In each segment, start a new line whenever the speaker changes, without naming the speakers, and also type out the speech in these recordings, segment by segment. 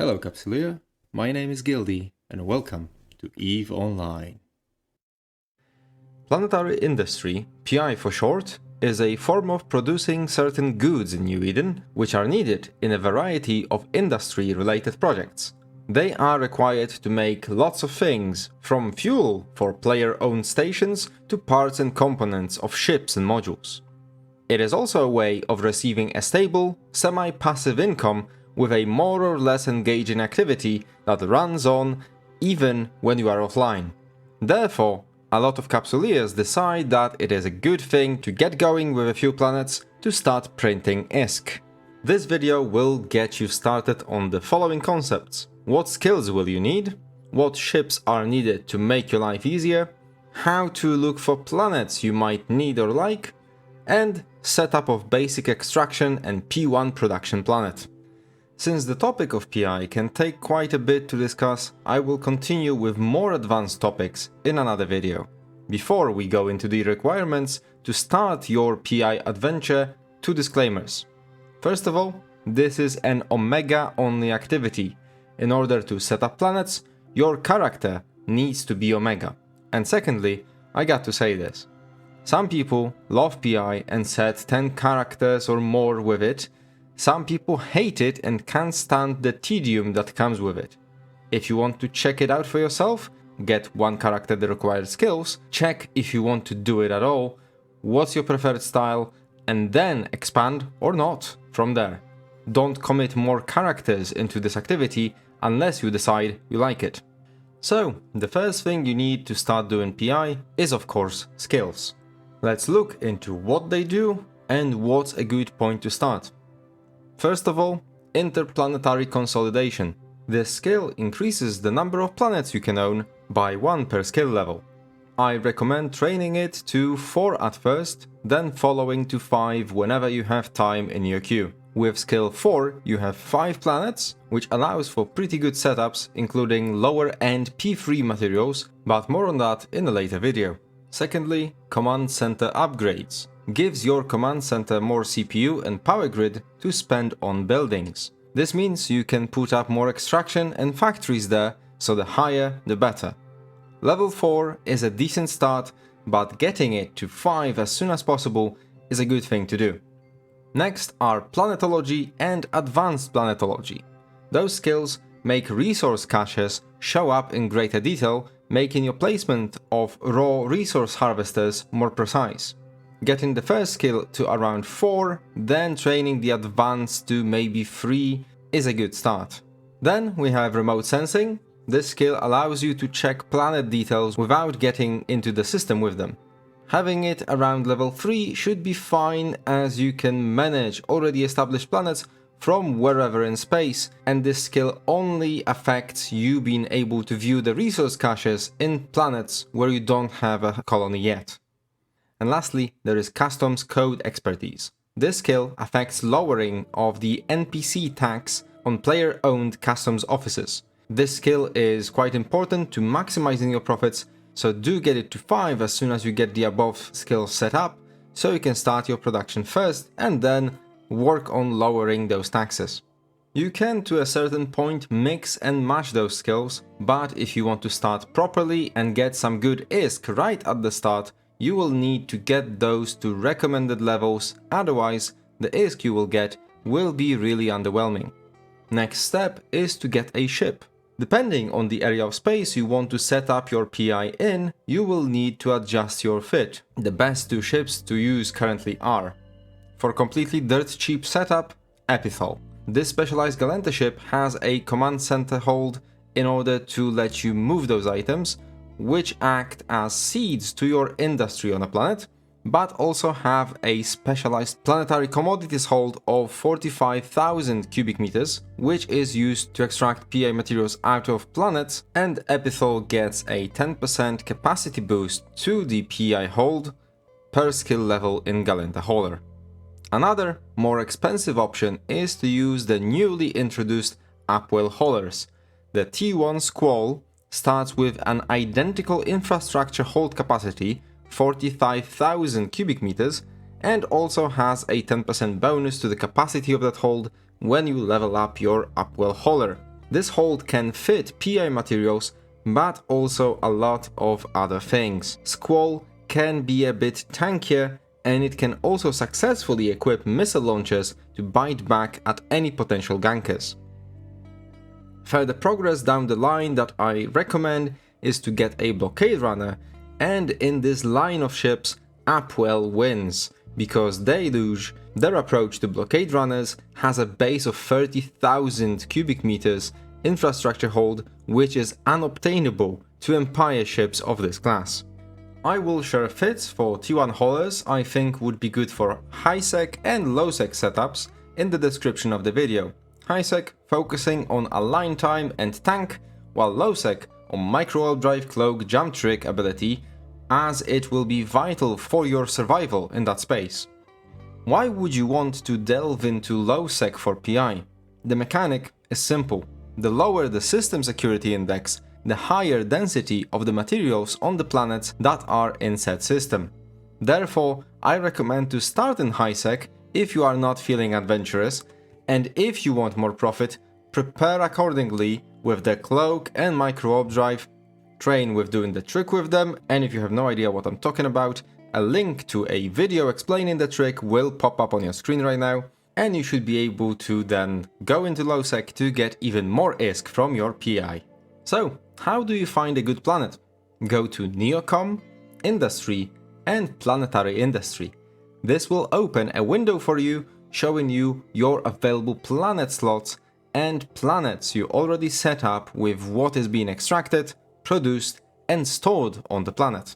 Hello Capsuleer, my name is Gildy and welcome to EVE Online. Planetary Industry, PI for short, is a form of producing certain goods in New Eden which are needed in a variety of industry-related projects. They are required to make lots of things, from fuel for player-owned stations to parts and components of ships and modules. It is also a way of receiving a stable, semi-passive income with a more or less engaging activity that runs on even when you are offline. Therefore, a lot of Capsuleers decide that it is a good thing to get going with a few planets to start printing ISK. This video will get you started on the following concepts. What skills will you need? What ships are needed to make your life easier? How to look for planets you might need or like? And setup of basic extraction and P1 production planet. Since the topic of PI can take quite a bit to discuss, I will continue with more advanced topics in another video. Before we go into the requirements to start your PI adventure, two disclaimers. First of all, this is an Omega-only activity. In order to set up planets, your character needs to be Omega. And secondly, I got to say this. Some people love PI and set 10 characters or more with it. Some people hate it and can't stand the tedium that comes with it. If you want to check it out for yourself, get one character the required skills, check if you want to do it at all, what's your preferred style, and then expand or not from there. Don't commit more characters into this activity unless you decide you like it. So, the first thing you need to start doing PI is of course skills. Let's look into what they do and what's a good point to start. First of all, interplanetary consolidation. This skill increases the number of planets you can own by 1 per skill level. I recommend training it to 4 at first, then following to 5 whenever you have time in your queue. With skill 4, you have 5 planets, which allows for pretty good setups, including lower-end P3 materials, but more on that in a later video. Secondly, command center upgrades. Gives your command center more CPU and power grid to spend on buildings. This means you can put up more extraction and factories there, so the higher the better. Level 4 is a decent start, but getting it to 5 as soon as possible is a good thing to do. Next are planetology and advanced planetology. Those skills make resource caches show up in greater detail, making your placement of raw resource harvesters more precise. Getting the first skill to around 4, then training the advanced to maybe 3 is a good start. Then we have remote sensing. This skill allows you to check planet details without getting into the system with them. Having it around level 3 should be fine, as you can manage already established planets from wherever in space, and this skill only affects you being able to view the resource caches in planets where you don't have a colony yet. And lastly, there is customs code expertise. This skill affects lowering of the NPC tax on player-owned customs offices. This skill is quite important to maximizing your profits, so do get it to 5 as soon as you get the above skills set up, so you can start your production first and then work on lowering those taxes. You can to a certain point mix and match those skills, but if you want to start properly and get some good ISK right at the start, you will need to get those to recommended levels, otherwise the ISK you will get will be really underwhelming. Next step is to get a ship. Depending on the area of space you want to set up your PI in, you will need to adjust your fit. The best 2 ships to use currently are: for completely dirt cheap setup, Epithal. This specialized Galenta ship has a command center hold in order to let you move those items, which act as seeds to your industry on a planet, but also have a specialized planetary commodities hold of 45,000 cubic meters, which is used to extract PI materials out of planets, and Epithal gets a 10% capacity boost to the PI hold per skill level in Galenta Hauler. Another, more expensive option is to use the newly introduced Upwell haulers. The T1 Squall starts with an identical infrastructure hold capacity, 45,000 cubic meters, and also has a 10% bonus to the capacity of that hold when you level up your Upwell hauler. This hold can fit PI materials, but also a lot of other things. Squall can be a bit tankier, and it can also successfully equip missile launchers to bite back at any potential gankers. Further progress down the line that I recommend is to get a blockade runner, and in this line of ships, Upwell wins, because Deluge, their approach to blockade runners, has a base of 30,000 cubic meters infrastructure hold, which is unobtainable to Empire ships of this class. I will share fits for T1 haulers I think would be good for high-sec and low-sec setups in the description of the video. High-sec focusing on align time and tank, while low-sec on micro drive cloak jump trick ability, as it will be vital for your survival in that space. Why would you want to delve into low-sec for PI? The mechanic is simple. The lower the system security index, the higher density of the materials on the planets that are in said system. Therefore, I recommend to start in high-sec if you are not feeling adventurous, and if you want more profit, prepare accordingly with the cloak and micro drive, train with doing the trick with them, and if you have no idea what I'm talking about, a link to a video explaining the trick will pop up on your screen right now, and you should be able to then go into low-sec to get even more ISK from your PI. So, how do you find a good planet? Go to Neocom, Industry, and Planetary Industry. This will open a window for you showing you your available planet slots and planets you already set up with what is being extracted, produced, and stored on the planet.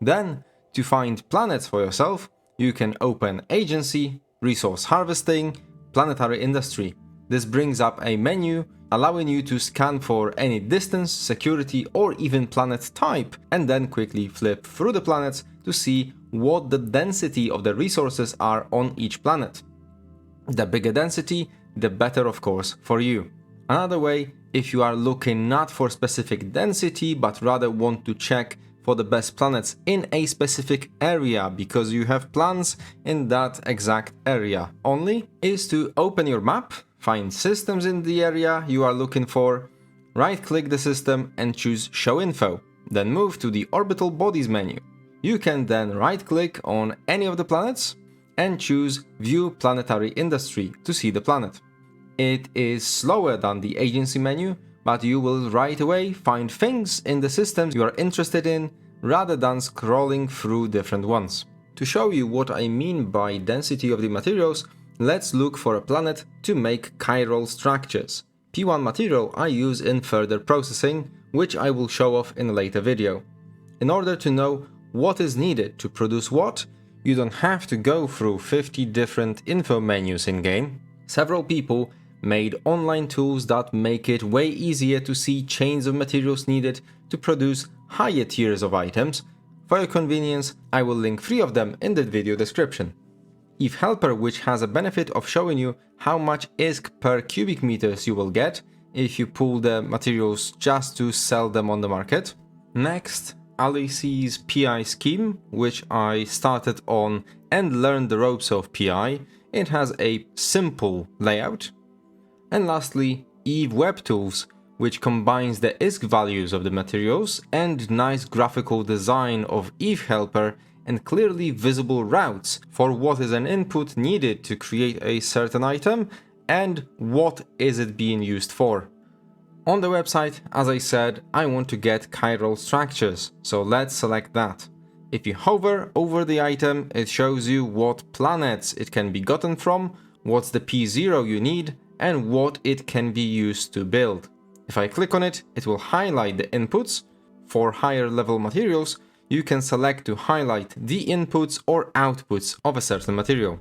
Then, to find planets for yourself, you can open Agency, Resource Harvesting, Planetary Industry. This brings up a menu allowing you to scan for any distance, security, or even planet type, and then quickly flip through the planets to see what the density of the resources are on each planet. The bigger density, the better of course for you. Another way, if you are looking not for specific density but rather want to check for the best planets in a specific area because you have plans in that exact area only, is to open your map, find systems in the area you are looking for, right-click the system and choose Show Info, then move to the Orbital Bodies menu. You can then right-click on any of the planets and choose View Planetary Industry to see the planet. It is slower than the Agency menu, but you will right away find things in the systems you are interested in rather than scrolling through different ones. To show you what I mean by density of the materials, let's look for a planet to make chiral structures. P1 material I use in further processing, which I will show off in a later video. In order to know what is needed to produce what, you don't have to go through 50 different info menus in-game. Several people made online tools that make it way easier to see chains of materials needed to produce higher tiers of items. For your convenience, I will link 3 of them in the video description. EVE Helper, which has a benefit of showing you how much ISK per cubic meters you will get if you pull the materials just to sell them on the market. Next, Alice's PI scheme, which I started on and learned the ropes of PI. It has a simple layout. And lastly, EVE Web Tools, which combines the ISK values of the materials and nice graphical design of EVE Helper and clearly visible routes for what is an input needed to create a certain item and what is it being used for. On the website, as I said, I want to get chiral structures, so let's select that. If you hover over the item, it shows you what planets it can be gotten from, what's the P0 you need, and what it can be used to build. If I click on it, it will highlight the inputs. For higher level materials, you can select to highlight the inputs or outputs of a certain material.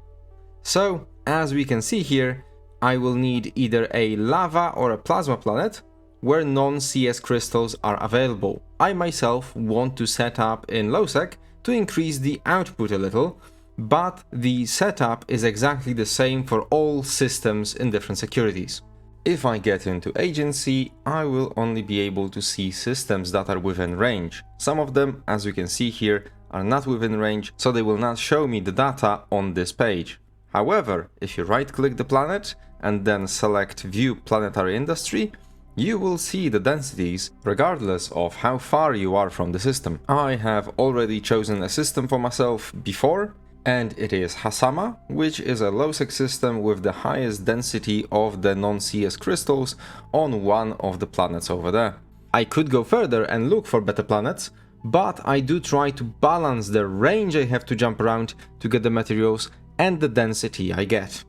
So, as we can see here, I will need either a lava or a plasma planet where non-CS crystals are available. I myself want to set up in low-sec to increase the output a little, but the setup is exactly the same for all systems in different securities. If I get into Agency, I will only be able to see systems that are within range. Some of them, as you can see here, are not within range, so they will not show me the data on this page. However, if you right-click the planet and then select View Planetary Industry, you will see the densities regardless of how far you are from the system. I have already chosen a system for myself before, and it is Hasama, which is a low-sec system with the highest density of the non-CS crystals on one of the planets over there. I could go further and look for better planets, but I do try to balance the range I have to jump around to get the materials and the density I get.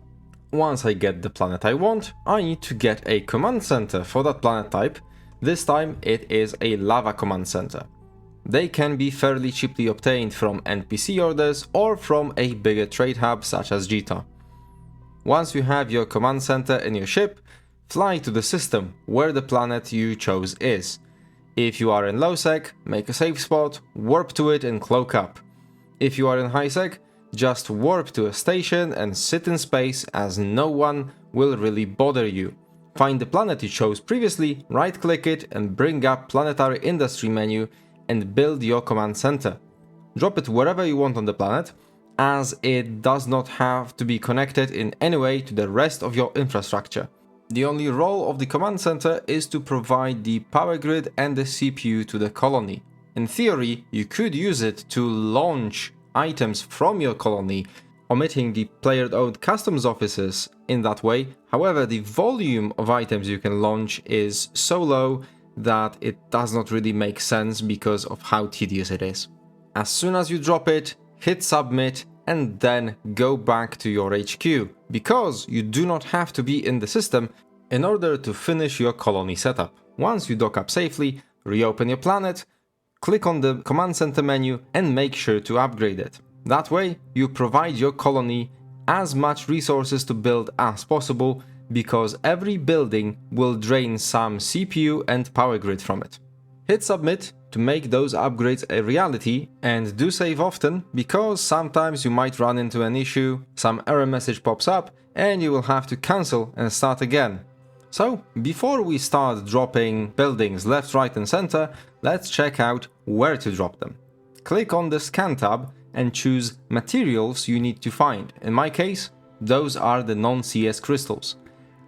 Once I get the planet I want, I need to get a command center for that planet type. This time it is a lava command center. They can be fairly cheaply obtained from NPC orders or from a bigger trade hub such as Jita. Once you have your command center in your ship, fly to the system where the planet you chose is. If you are in low sec, make a safe spot, warp to it and cloak up. If you are in high sec, just warp to a station and sit in space, as no one will really bother you. Find the planet you chose previously, right click it and bring up Planetary Industry menu and build your command center. Drop it wherever you want on the planet, as it does not have to be connected in any way to the rest of your infrastructure. The only role of the command center is to provide the power grid and the CPU to the colony. In theory, you could use it to launch items from your colony, omitting the player-owned customs offices in that way. However, the volume of items you can launch is so low that it does not really make sense because of how tedious it is. As soon as you drop it, hit submit and then go back to your HQ, because you do not have to be in the system in order to finish your colony setup. Once you dock up safely, reopen your planet, click on the command center menu and make sure to upgrade it. That way, you provide your colony as much resources to build as possible, because every building will drain some CPU and power grid from it. Hit submit to make those upgrades a reality, and do save often, because sometimes you might run into an issue, some error message pops up and you will have to cancel and start again. So, before we start dropping buildings left, right and center, let's check out where to drop them. Click on the scan tab and choose materials you need to find. In my case, those are the non-CS crystals.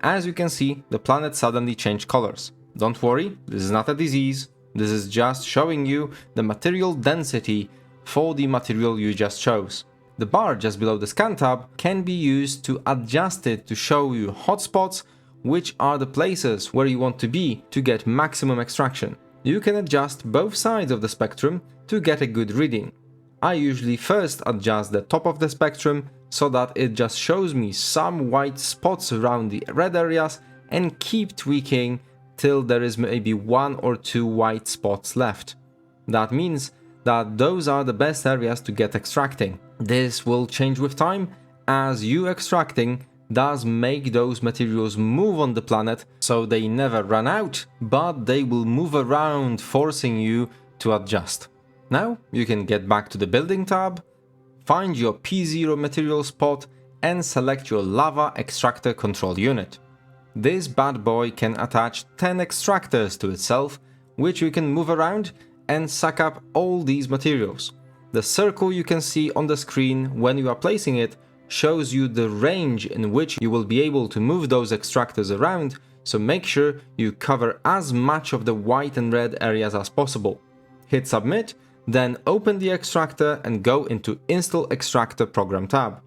As you can see, the planet suddenly changed colors. Don't worry, this is not a disease, this is just showing you the material density for the material you just chose. The bar just below the scan tab can be used to adjust it to show you hotspots, which are the places where you want to be to get maximum extraction. You can adjust both sides of the spectrum to get a good reading. I usually first adjust the top of the spectrum so that it just shows me some white spots around the red areas, and keep tweaking till there is maybe 1 or 2 white spots left. That means that those are the best areas to get extracting. This will change with time, as you extracting does make those materials move on the planet, so they never run out, but they will move around, forcing you to adjust. Now you can get back to the building tab, find your P0 material spot and select your lava extractor control unit. This bad boy can attach 10 extractors to itself, which you can move around and suck up all these materials. The circle you can see on the screen when you are placing it shows you the range in which you will be able to move those extractors around, so make sure you cover as much of the white and red areas as possible. Hit submit, then open the extractor and go into Install Extractor Program tab.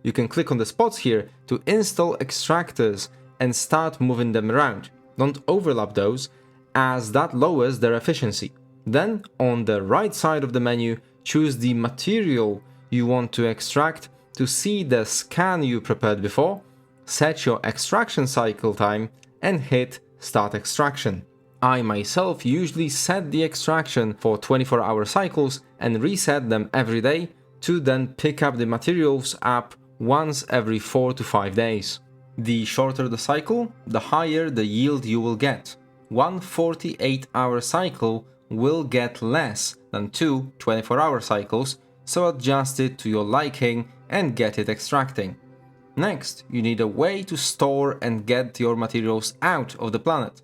You can click on the spots here to install extractors and start moving them around. Don't overlap those, as that lowers their efficiency. Then, on the right side of the menu, choose the material you want to extract to see the scan you prepared before, set your extraction cycle time and hit Start Extraction. I myself usually set the extraction for 24-hour cycles and reset them every day to then pick up the materials up once every 4 to 5 days. The shorter the cycle, the higher the yield you will get. One 48-hour cycle will get less than 2 24-hour cycles, so adjust it to your liking and get it extracting. Next, you need a way to store and get your materials out of the planet.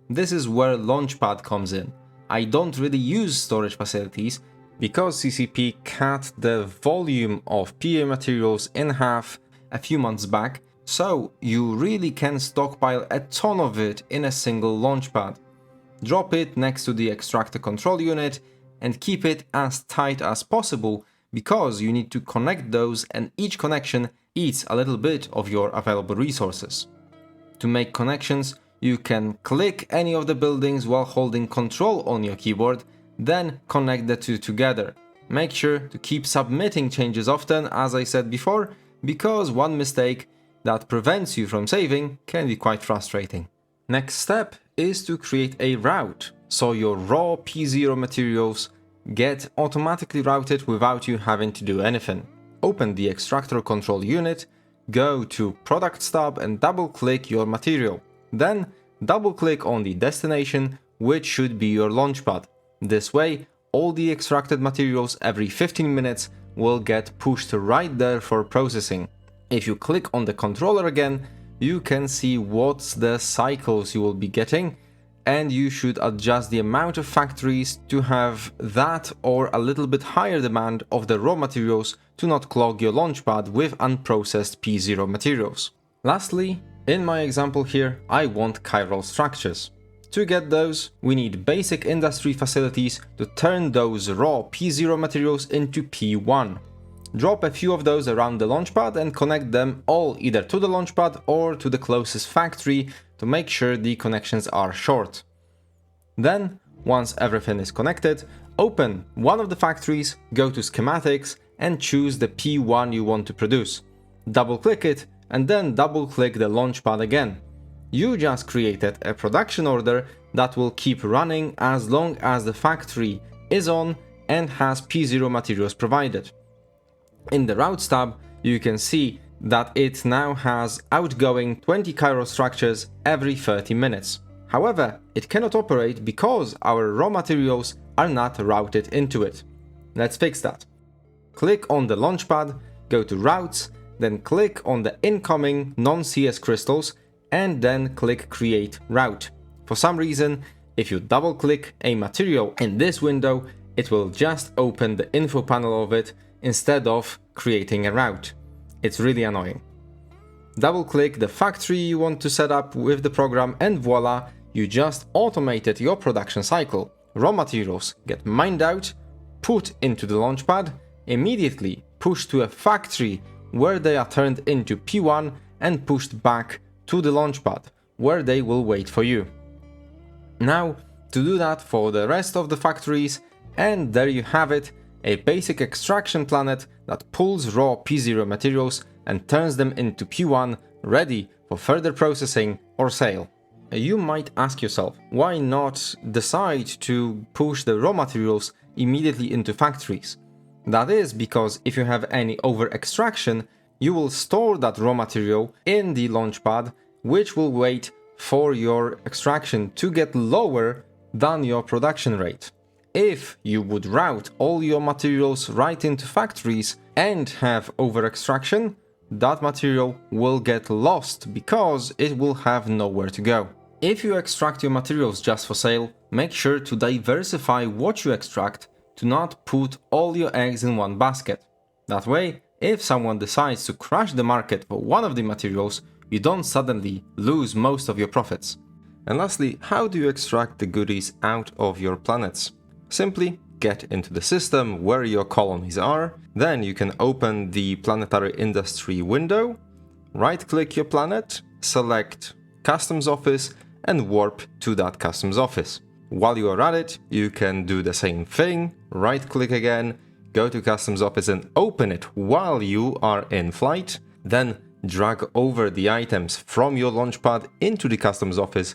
This is where Launchpad comes in. I don't really use storage facilities because CCP cut the volume of PA materials in half a few months back, so you really can stockpile a ton of it in a single launchpad. Drop it next to the extractor control unit and keep it as tight as possible because you need to connect those, and each connection eats a little bit of your available resources. To make connections, you can click any of the buildings while holding Control on your keyboard, then connect the two together. Make sure to keep submitting changes often, as I said before, because one mistake that prevents you from saving can be quite frustrating. Next step is to create a route, so your raw P0 materials get automatically routed without you having to do anything. Open the extractor control unit, go to Products tab and double-click your material. Then double-click on the destination, which should be your launchpad. This way, all the extracted materials every 15 minutes will get pushed right there for processing. If you click on the controller again, you can see what's the cycles you will be getting, and you should adjust the amount of factories to have that or a little bit higher demand of the raw materials to not clog your launchpad with unprocessed P0 materials. Lastly, in my example here, I want chiral structures. To get those, we need basic industry facilities to turn those raw P0 materials into P1. Drop a few of those around the launchpad and connect them all either to the launchpad or to the closest factory to make sure the connections are short. Then, once everything is connected, open one of the factories, go to schematics and choose the P1 you want to produce. Double-click it and then double-click the launchpad again. You just created a production order that will keep running as long as the factory is on and has P0 materials provided. In the Routes tab, you can see that it now has outgoing 20 chiral structures every 30 minutes. However, it cannot operate because our raw materials are not routed into it. Let's fix that. Click on the launchpad, go to Routes, then click on the incoming non-CS crystals and then click Create Route. For some reason, if you double-click a material in this window, it will just open the info panel of it instead of creating a route. It's really annoying. Double-click the factory you want to set up with the program and voila, you just automated your production cycle. Raw materials get mined out, put into the launchpad, immediately pushed to a factory where they are turned into P1 and pushed back to the launchpad, where they will wait for you. Now, to do that for the rest of the factories, and there you have it, a basic extraction planet that pulls raw P0 materials and turns them into P1, ready for further processing or sale. You might ask yourself, why not decide to push the raw materials immediately into factories? That is because if you have any over-extraction, you will store that raw material in the launchpad, which will wait for your extraction to get lower than your production rate. If you would route all your materials right into factories and have over-extraction, that material will get lost because it will have nowhere to go. If you extract your materials just for sale, make sure to diversify what you extract to not put all your eggs in one basket. That way, if someone decides to crash the market for one of the materials, you don't suddenly lose most of your profits. And lastly, how do you extract the goodies out of your planets? Simply get into the system where your colonies are, then you can open the Planetary Industry window, right-click your planet, select Customs Office and warp to that Customs Office. While you are at it, you can do the same thing, right-click again, go to Customs Office and open it while you are in flight, then drag over the items from your launchpad into the Customs Office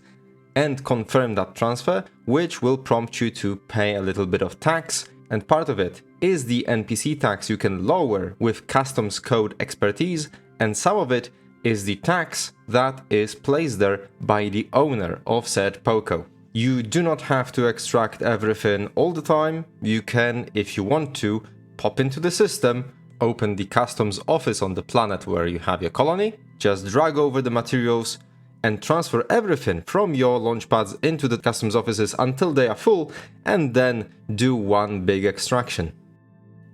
and confirm that transfer, which will prompt you to pay a little bit of tax, and part of it is the NPC tax you can lower with customs code expertise, and some of it is the tax that is placed there by the owner of said POCO. You do not have to extract everything all the time. You can, if you want to, pop into the system, open the customs office on the planet where you have your colony, just drag over the materials and transfer everything from your launchpads into the customs offices until they are full, and then do one big extraction.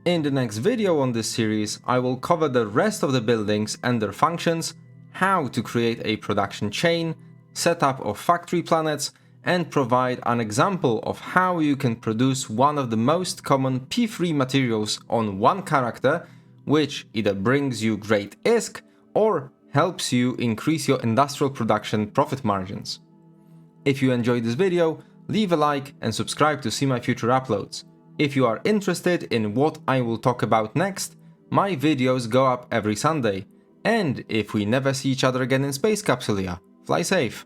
In the next video on this series, I will cover the rest of the buildings and their functions, how to create a production chain, setup of factory planets, and provide an example of how you can produce one of the most common P3 materials on one character, which either brings you great ISK or helps you increase your industrial production profit margins. If you enjoyed this video, leave a like and subscribe to see my future uploads. If you are interested in what I will talk about next, my videos go up every Sunday. And if we never see each other again in Space Capsulia, fly safe!